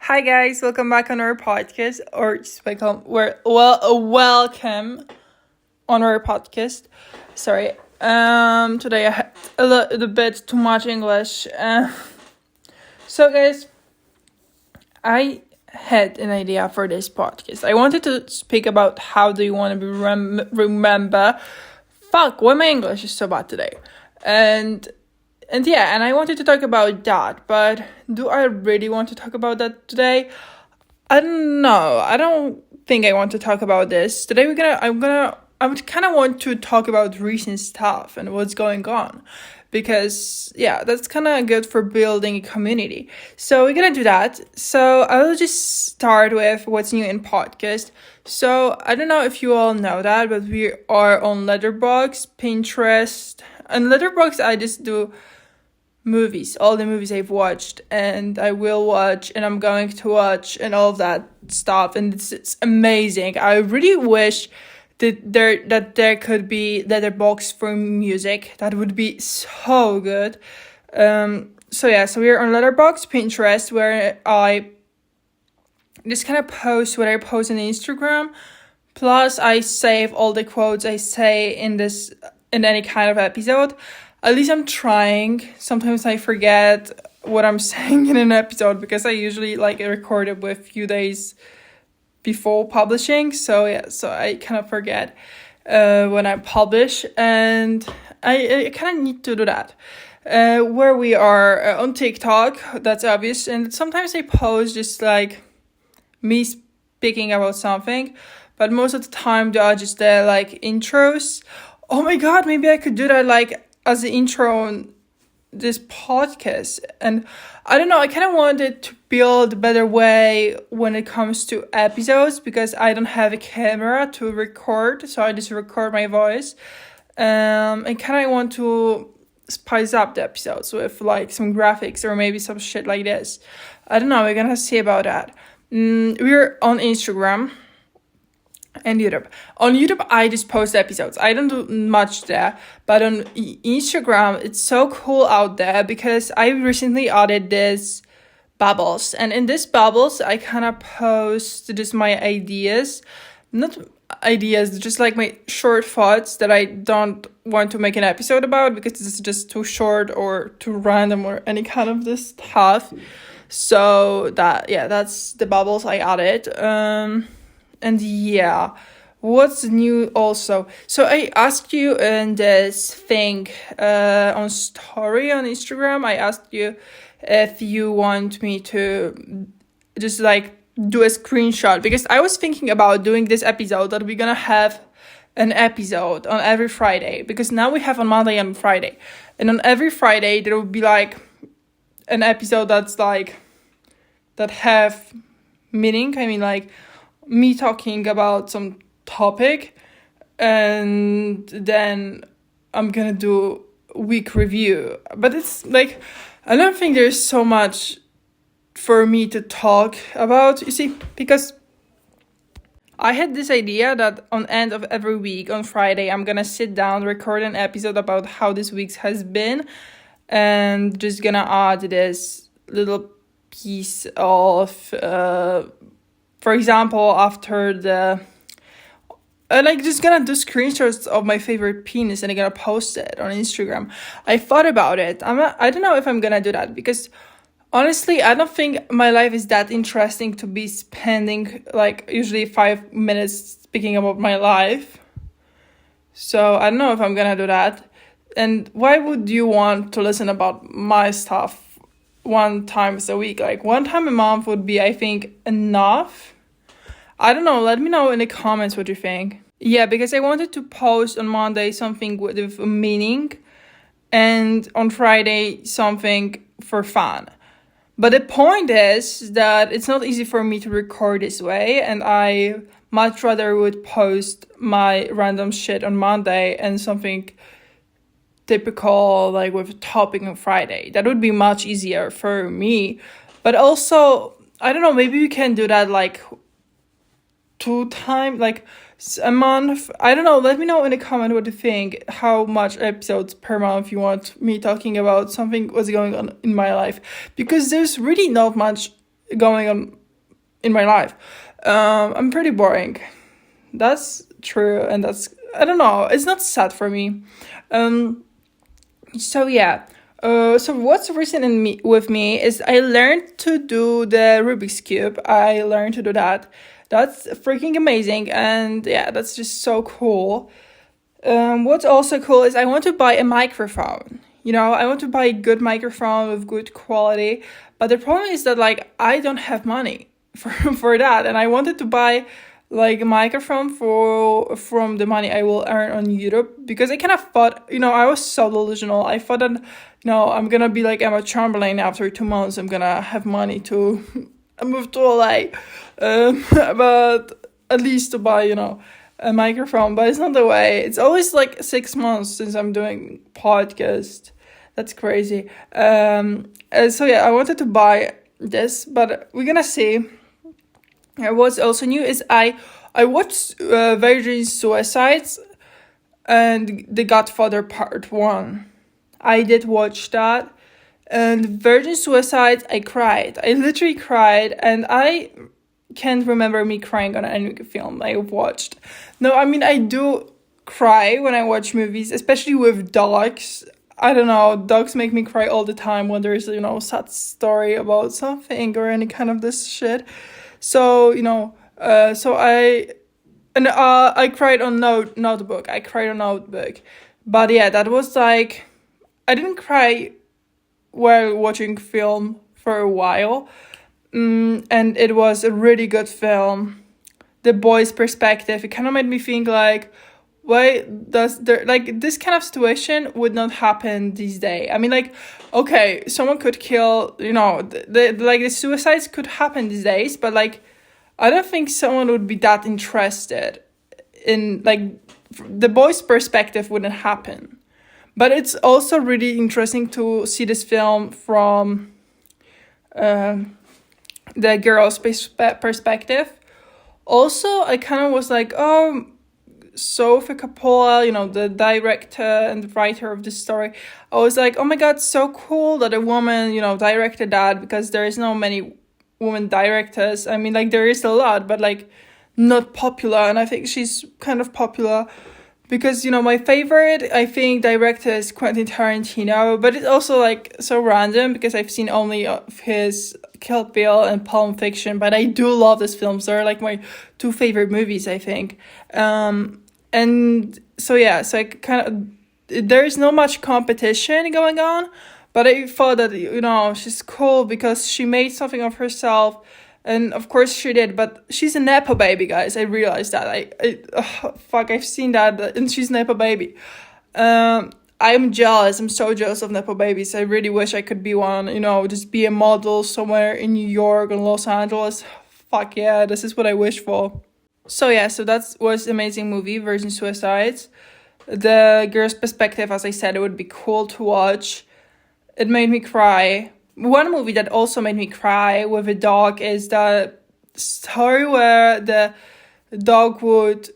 Hi guys, welcome back on our podcast, or just welcome on our podcast. Sorry, today I had a little bit too much English. So guys, I had an idea for this podcast. I wanted to speak about how do you want to be remember. Fuck, why my English is so bad today, and I wanted to talk about that, but do I really want to talk about that today? I don't know. I don't think I want to talk about this. Today I would kind of want to talk about recent stuff and what's going on. Because, that's kind of good for building a community. So we're going to do that. So I will just start with what's new in podcast. So I don't know if you all know that, but we are on Letterboxd, Pinterest. And Letterboxd, I just do movies, all the movies I've watched and I will watch and I'm going to watch and all of that stuff, and it's amazing. I really wish that there could be Letterboxd for music. That would be so good. So we're on Letterboxd, Pinterest, where I just kind of post what I post on Instagram, plus I save all the quotes I say in any kind of episode. At least I'm trying. Sometimes I forget what I'm saying in an episode because I usually record it with a few days before publishing. So I kind of forget when I publish, and I kind of need to do that. Where we are on TikTok, that's obvious, and sometimes I post just me speaking about something, but most of the time they are just intros. Oh my god, maybe I could do that as an intro on this podcast. And I don't know, I kind of wanted to build a better way when it comes to episodes because I don't have a camera to record, so I just record my voice. And kind of want to spice up the episodes with some graphics or maybe some shit like this. I don't know, we're gonna see about that. We're on Instagram and YouTube. On YouTube, I just post episodes. I don't do much there. But on Instagram, it's so cool out there because I recently added this bubbles. And in this bubbles, I kind of post just my ideas. Not ideas, just my short thoughts that I don't want to make an episode about because it's just too short or too random or any kind of this stuff. So that's the bubbles I added. And what's new also? So I asked you in this thing on story on Instagram, I asked you if you want me to just do a screenshot, because I was thinking about doing this episode that we're gonna have an episode on every Friday, because now we have on Monday and Friday, and on every Friday there will be an episode that's that have meaning. I mean me talking about some topic, and then I'm gonna do week review. But it's I don't think there's so much for me to talk about, you see, because I had this idea that on end of every week on Friday I'm gonna sit down, record an episode about how this week has been, and just gonna add this little piece of for example, after the just gonna do screenshots of my favorite penis and I'm gonna post it on Instagram. I thought about it. I don't know if I'm gonna do that because honestly, I don't think my life is that interesting to be spending usually 5 minutes speaking about my life. So I don't know if I'm gonna do that. And why would you want to listen about my stuff one time a week? 1 time a month would be, I think, enough. I don't know. Let me know in the comments what you think. Yeah, because I wanted to post on Monday something with a meaning, and on Friday something for fun. But the point is that it's not easy for me to record this way, and I much rather would post my random shit on Monday and something typical with a topic on Friday. That would be much easier for me. But also, I don't know, maybe we can do that 2 times, a month. I don't know, let me know in the comment what you think, how much episodes per month you want me talking about something what's going on in my life, because there's really not much going on in my life. I'm pretty boring. That's true, and that's, I don't know, it's not sad for me. So yeah. So what's recent with me is I learned to do the Rubik's Cube. I learned to do that. That's freaking amazing, and yeah, that's just so cool. What's also cool is I want to buy a microphone. I want to buy a good microphone with good quality, but the problem is that like I don't have money for that, and I wanted to buy like a microphone from the money I will earn on YouTube, because I kind of thought, I was so delusional. I thought that, I'm gonna be like Emma Chamberlain after 2 months. I'm gonna have money to move to LA, but at least to buy, a microphone. But it's not the way. It's always like 6 months since I'm doing podcast. That's crazy. So yeah, I wanted to buy this, but we're gonna see. What's also new is I watched Virgin Suicides and The Godfather Part 1. I did watch that. And Virgin Suicides, I cried. I literally cried. And I can't remember me crying on any film I've watched. No, I mean, I do cry when I watch movies, especially with dogs. I don't know, dogs make me cry all the time when there's, sad story about something or any kind of this shit. So, I cried on Notebook. I cried on Notebook. But yeah, that was like, I didn't cry while watching film for a while. And it was a really good film. The boy's perspective, it kind of made me think like, why does there, like, this kind of situation would not happen these days? I mean, like, okay, someone could kill, the suicides could happen these days, but like, I don't think someone would be that interested in, like, the boy's perspective wouldn't happen. But it's also really interesting to see this film from the girl's perspective. Also, I kind of was like, oh, Sofia Coppola, the director and the writer of the story. I was like, oh my god, so cool that a woman, directed that, because there is no many women directors. I mean, like, there is a lot, but like not popular, and I think she's kind of popular because, my favorite, I think, director is Quentin Tarantino, but it's also like so random because I've seen only of his Kill Bill and Pulp Fiction, but I do love these films. They're like my 2 favorite movies, I think. And so yeah, so I kind of, there's not much competition going on, but I thought that, she's cool because she made something of herself, and of course she did, but she's a Nepo baby, guys. I realized that. I've seen that, and she's Nepo baby. I'm jealous. I'm so jealous of Nepo babies. I really wish I could be one, just be a model somewhere in New York or Los Angeles. Fuck yeah, this is what I wish for. So yeah, so that was an amazing movie, Virgin Suicides. The girl's perspective, as I said, it would be cool to watch. It made me cry. One movie that also made me cry with a dog is the story where the dog would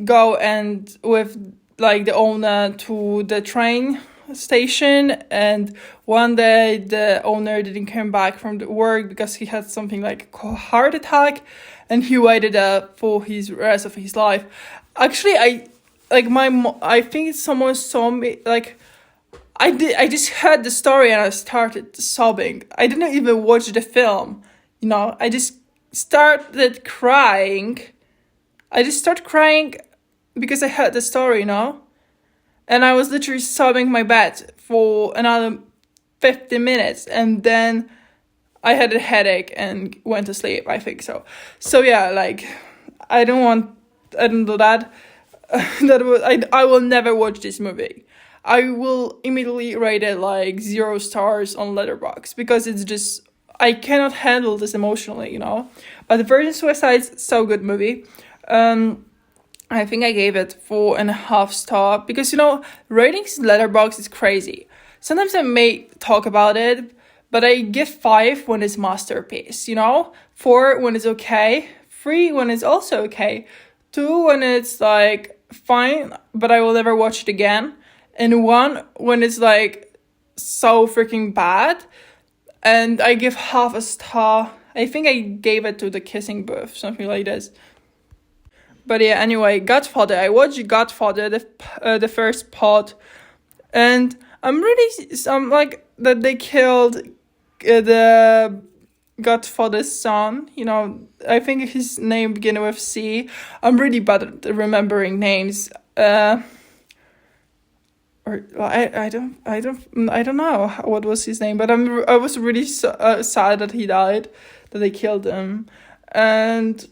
go and with like the owner to the train station, and one day the owner didn't come back from the work because he had something like a heart attack, and he waited for his rest of his life. Actually, I think someone saw me, like, I just heard the story and I started sobbing. I didn't even watch the film, I just started crying. I just started crying because I heard the story, and I was literally sobbing my bed for another 50 minutes, and then I had a headache and went to sleep, I think so. So yeah, like, I don't do that. I will never watch this movie. I will immediately rate it like 0 stars on Letterboxd because it's just, I cannot handle this emotionally, But The Virgin Suicides, so good movie. I think I gave it 4.5 stars because, ratings Letterboxd is crazy. Sometimes I may talk about it, but I give 5 when it's masterpiece, 4 when it's okay, 3 when it's also okay, 2 when it's like fine, but I will never watch it again, and 1 when it's like so freaking bad, and I give half a star I think I gave it to The Kissing Booth, something like this. But yeah, anyway, Godfather. I watched Godfather, the first part, and I'm like that they killed the Godfather's son. I think his name began with C. I'm really bad at remembering names. Or I don't know what was his name, but I was really sad that he died, that they killed him, and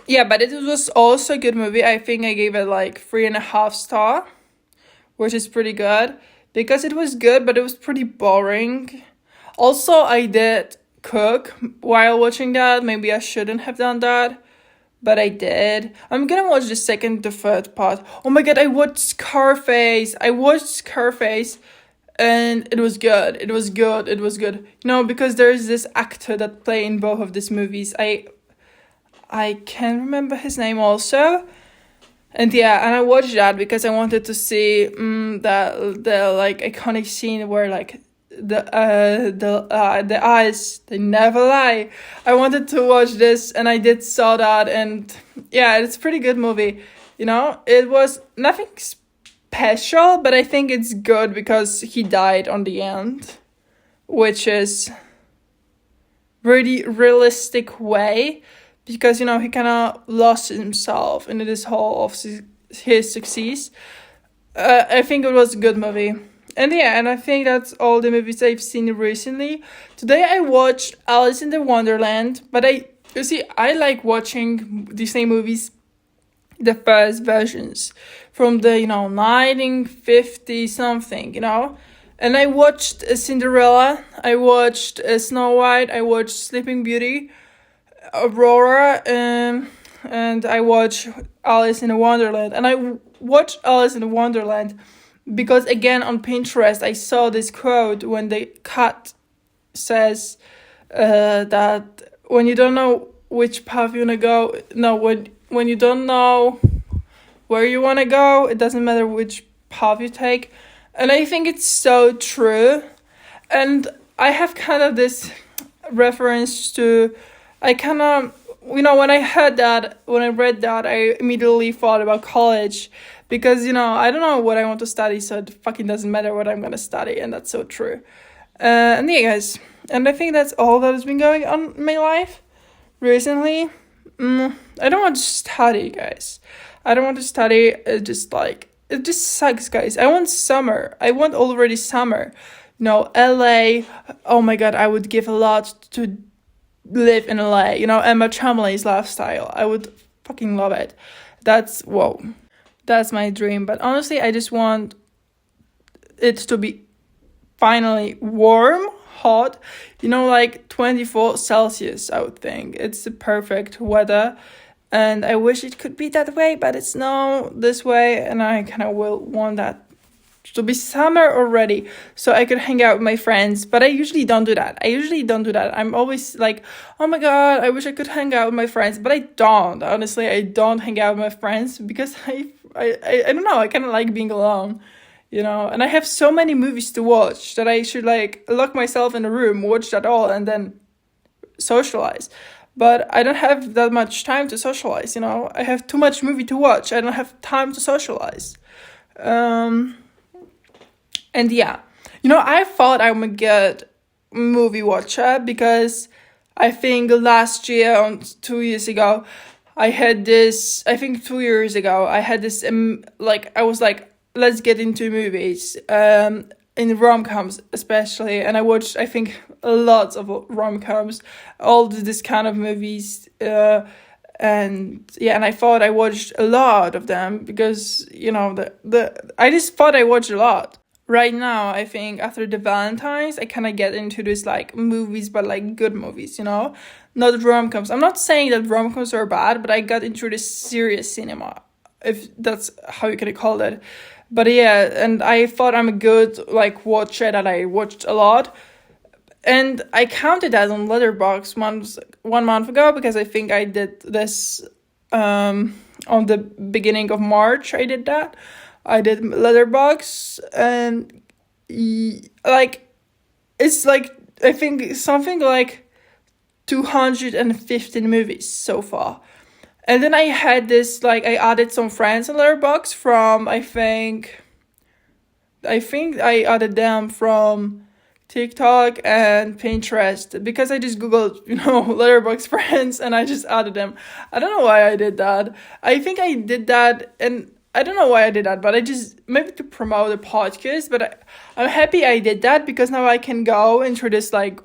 yeah, but it was also a good movie. I think I gave it like 3.5 star, which is pretty good because it was good, but it was pretty boring. Also, I did cook while watching that. Maybe I shouldn't have done that, but I did. I'm gonna watch the second, the third part. Oh my god, I watched Scarface. And it was good. It was good. Because there's this actor that play in both of these movies. I can't remember his name also. And yeah, and I watched that because I wanted to see the like iconic scene where like the eyes, they never lie. I wanted to watch this and I saw that, and yeah, it's a pretty good movie. It was nothing special, but I think it's good because he died on the end, which is really realistic way, because he kind of lost himself in this whole of his success. I think it was a good movie. And yeah, and I think that's all the movies I've seen recently. Today I watched Alice in the Wonderland, but I like watching Disney movies, the first versions from the 1950 something, and I watched Cinderella, I watched Snow White, I watched Sleeping Beauty, Aurora, and I watched Alice in the Wonderland. And I watched Alice in the Wonderland because, again, on Pinterest, I saw this quote when the cat says that when you don't know which path you want to go, when you don't know where you want to go, it doesn't matter which path you take. And I think it's so true. And I have kind of this reference to, I kind of, when I read that, I immediately thought about college. Because, I don't know what I want to study, so it fucking doesn't matter what I'm going to study. And that's so true. And yeah, guys. And I think that's all that has been going on in my life recently. I don't want to study, guys. I don't want to study. It just sucks, guys. I want summer. I want already summer. LA. Oh my god, I would give a lot to live in LA. Emma Chamberlain's lifestyle. I would fucking love it. That's my dream. But honestly, I just want it to be finally warm, hot, like 24 Celsius, I would think. It's the perfect weather. And I wish it could be that way, but it's not this way. And I kind of will want that to be summer already, so I could hang out with my friends. But I usually don't do that. I'm always like, oh my god, I wish I could hang out with my friends. But I don't. Honestly, I don't hang out with my friends because I don't know. I kind of like being alone, And I have so many movies to watch that I should like lock myself in a room, watch that all, and then socialize. But I don't have that much time to socialize, I have too much movie to watch. I don't have time to socialize. And yeah, I thought I'm a good movie watcher because I think last year, 2 years ago, I had this, I think 2 years ago, I had this, I was like, let's get into movies, in rom-coms especially, and I watched, I think, lots of rom-coms, all this kind of movies, and I thought I watched a lot of them because, I just thought I watched a lot. Right now, I think after the Valentines, I kind of get into this like movies, but like good movies, not rom-coms. I'm not saying that rom-coms are bad, but I got into this serious cinema, if that's how you can call it. But yeah, and I thought I'm a good like watcher, that I watched a lot. And I counted that on Letterboxd 1 month ago, because I think I did this on the beginning of March. I did that. I did Letterboxd, and like it's like I think something like 215 movies so far. And then I had this, like, I added some friends on Letterboxd from, I think I added them from TikTok and Pinterest, because I just Googled, Letterboxd friends, and I just added them. I don't know why I did that. I think I did that, and I don't know why I did that, but I just, maybe to promote the podcast, but I'm happy I did that, because now I can go into this, like,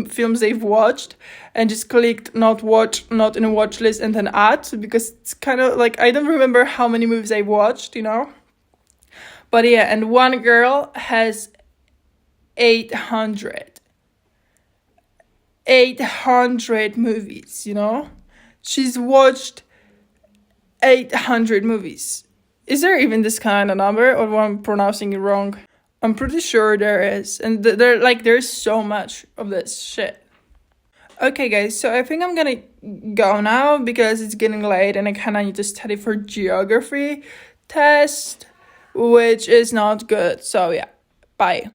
films they've watched and just click not in a watch list and then add, because it's kind of like, I don't remember how many movies I watched, But yeah, and one girl has 800 movies, She's watched 800 movies. Is there even this kind of number, or am I pronouncing it wrong? I'm pretty sure there is. And there's so much of this shit. Okay, guys, so I think I'm gonna go now, because it's getting late and I kind of need to study for geography test, which is not good. So yeah, bye.